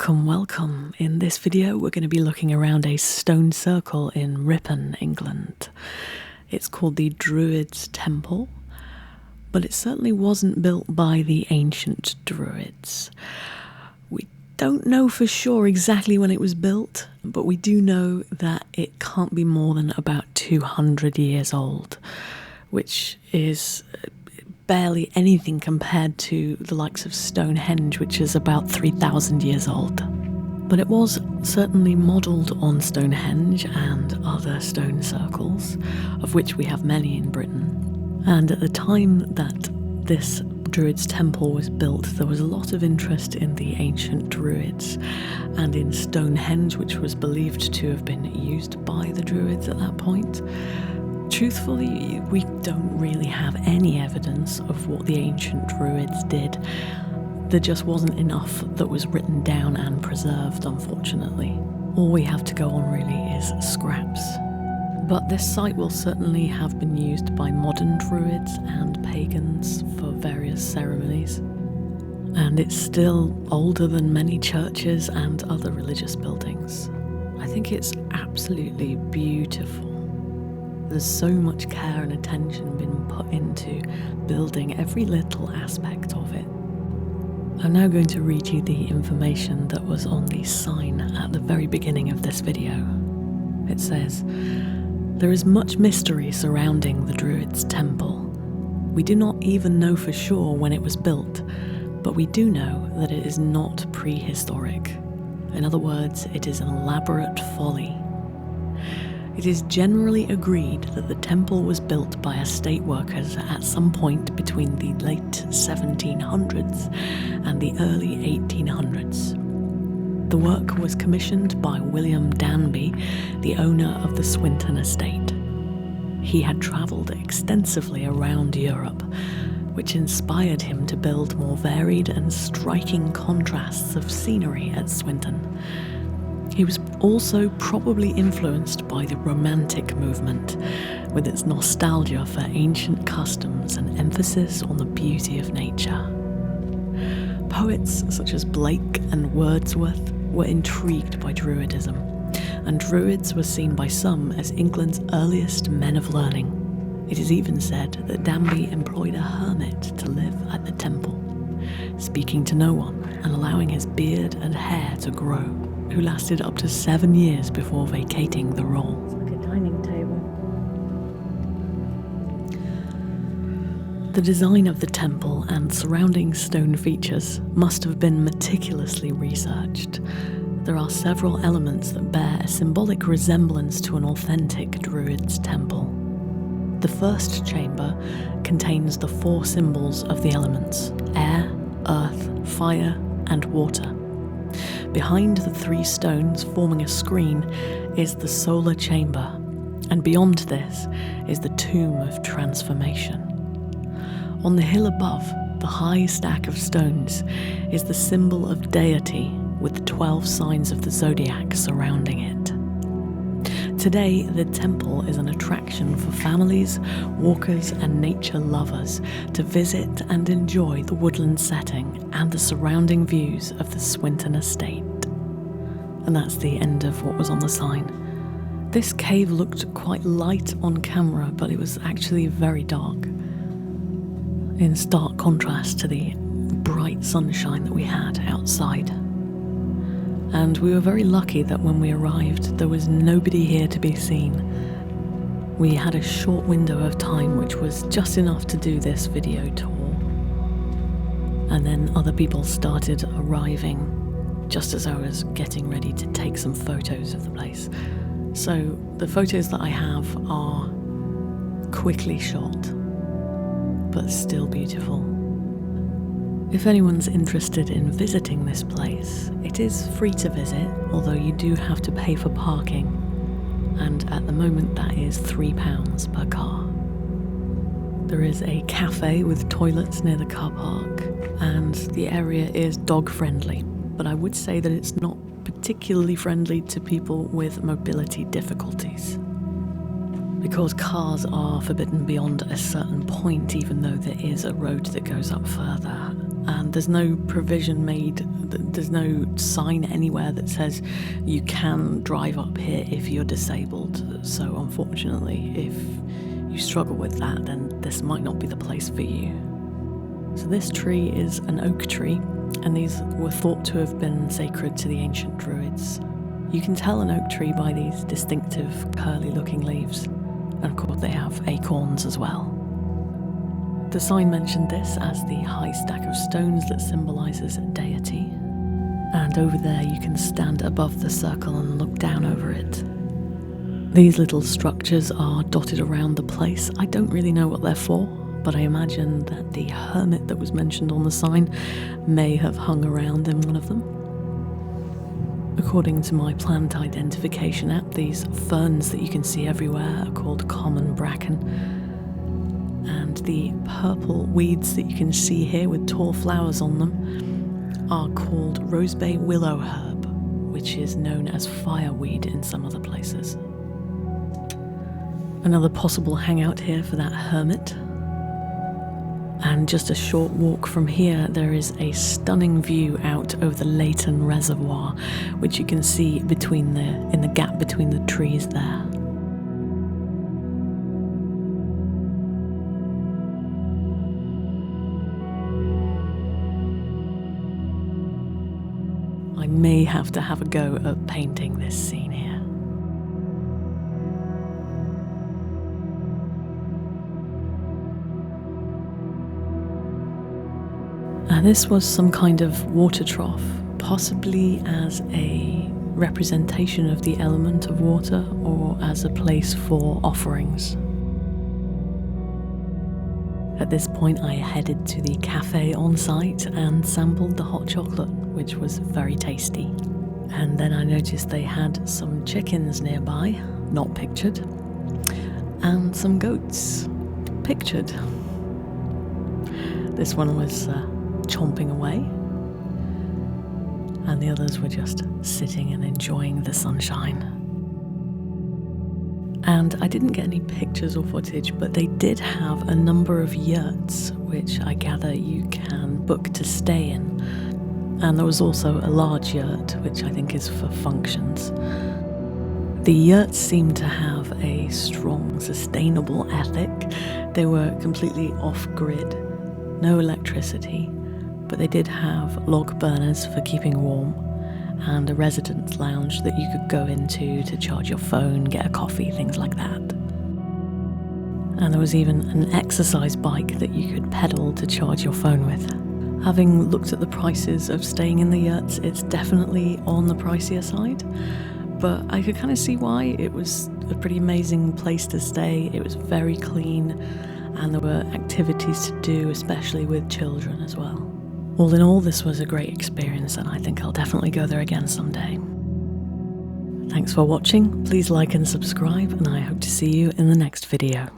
Welcome, welcome. In this video, we're going to be looking around a stone circle in Ripon, England. It's called the Druids Temple, but it certainly wasn't built by the ancient Druids. We don't know for sure exactly when it was built, but we do know that it can't be more than about 200 years old, which is barely anything compared to the likes of Stonehenge, which is about 3,000 years old. But it was certainly modelled on Stonehenge and other stone circles, of which we have many in Britain. And at the time that this Druids temple was built, there was a lot of interest in the ancient Druids and in Stonehenge, which was believed to have been used by the Druids at that point. Truthfully, we don't really have any evidence of what the ancient Druids did. There just wasn't enough that was written down and preserved, unfortunately. All we have to go on really is scraps. But this site will certainly have been used by modern Druids and pagans for various ceremonies. And it's still older than many churches and other religious buildings. I think it's absolutely beautiful. There's so much care and attention been put into building every little aspect of it. I'm now going to read you the information that was on the sign at the very beginning of this video. It says, "There is much mystery surrounding the Druids Temple. We do not even know for sure when it was built, but we do know that it is not prehistoric. In other words, it is an elaborate folly. It is generally agreed that the temple was built by estate workers at some point between the late 1700s and the early 1800s. The work was commissioned by William Danby, the owner of the Swinton estate. He had travelled extensively around Europe, which inspired him to build more varied and striking contrasts of scenery at Swinton. He was also probably influenced by the Romantic movement, with its nostalgia for ancient customs and emphasis on the beauty of nature. Poets such as Blake and Wordsworth were intrigued by Druidism, and Druids were seen by some as England's earliest men of learning. It is even said that Danby employed a hermit to live at the temple, speaking to no one and allowing his beard and hair to grow, who lasted up to 7 years before vacating the role. It's like a dining table. The design of the temple and surrounding stone features must have been meticulously researched. There are several elements that bear a symbolic resemblance to an authentic Druids temple. The first chamber contains the 4 symbols of the elements: air, earth, fire, and water. Behind the 3 stones forming a screen is the solar chamber, and beyond this is the tomb of transformation. On the hill above, the high stack of stones is the symbol of deity with the 12 signs of the zodiac surrounding it. Today, the temple is an attraction for families, walkers, and nature lovers to visit and enjoy the woodland setting and the surrounding views of the Swinton estate. And that's the end of what was on the sign. This cave looked quite light on camera, but it was actually very dark, in stark contrast to the bright sunshine that we had outside. And we were very lucky that when we arrived, there was nobody here to be seen. We had a short window of time, which was just enough to do this video tour. And then other people started arriving just as I was getting ready to take some photos of the place. So the photos that I have are quickly shot, but still beautiful. If anyone's interested in visiting this place, it is free to visit, although you do have to pay for parking, and at the moment that is £3 per car. There is a cafe with toilets near the car park, and the area is dog friendly, but I would say that it's not particularly friendly to people with mobility difficulties, because cars are forbidden beyond a certain point, even though there is a road that goes up further. and there's no provision made, there's no sign anywhere that says you can drive up here if you're disabled. So unfortunately, if you struggle with that, then this might not be the place for you. So this tree is an oak tree, and these were thought to have been sacred to the ancient Druids. You can tell an oak tree by these distinctive curly looking leaves, and of course they have acorns as well. The sign mentioned this as the high stack of stones that symbolises deity, and over there you can stand above the circle and look down over it. These little structures are dotted around the place. I don't really know what they're for, but I imagine that the hermit that was mentioned on the sign may have hung around in one of them. According to my plant identification app, these ferns that you can see everywhere are called common bracken, and the purple weeds that you can see here with tall flowers on them are called rosebay willow herb, which is known as fireweed in some other places. Another possible hangout here for that hermit. And just a short walk from here, there is a stunning view out over the Leighton Reservoir, which you can see in the gap between the trees there. I may have to have a go at painting this scene here. This was some kind of water trough, possibly as a representation of the element of water or as a place for offerings. At this point I headed to the cafe on site and sampled the hot chocolate, which was very tasty. And then I noticed they had some chickens nearby, not pictured, and some goats, pictured. This one was chomping away, and the others were just sitting and enjoying the sunshine. And I didn't get any pictures or footage, but they did have a number of yurts, which I gather you can book to stay in. And there was also a large yurt, which I think is for functions. The yurts seemed to have a strong, sustainable ethic. They were completely off-grid, no electricity, but they did have log burners for keeping warm, and a residence lounge that you could go into to charge your phone, get a coffee, things like that. And there was even an exercise bike that you could pedal to charge your phone with. Having looked at the prices of staying in the yurts, it's definitely on the pricier side, but I could kind of see why. It was a pretty amazing place to stay. It was very clean, and there were activities to do, especially with children as well. All in all, this was a great experience, and I think I'll definitely go there again someday. Thanks for watching, please like and subscribe, and I hope to see you in the next video.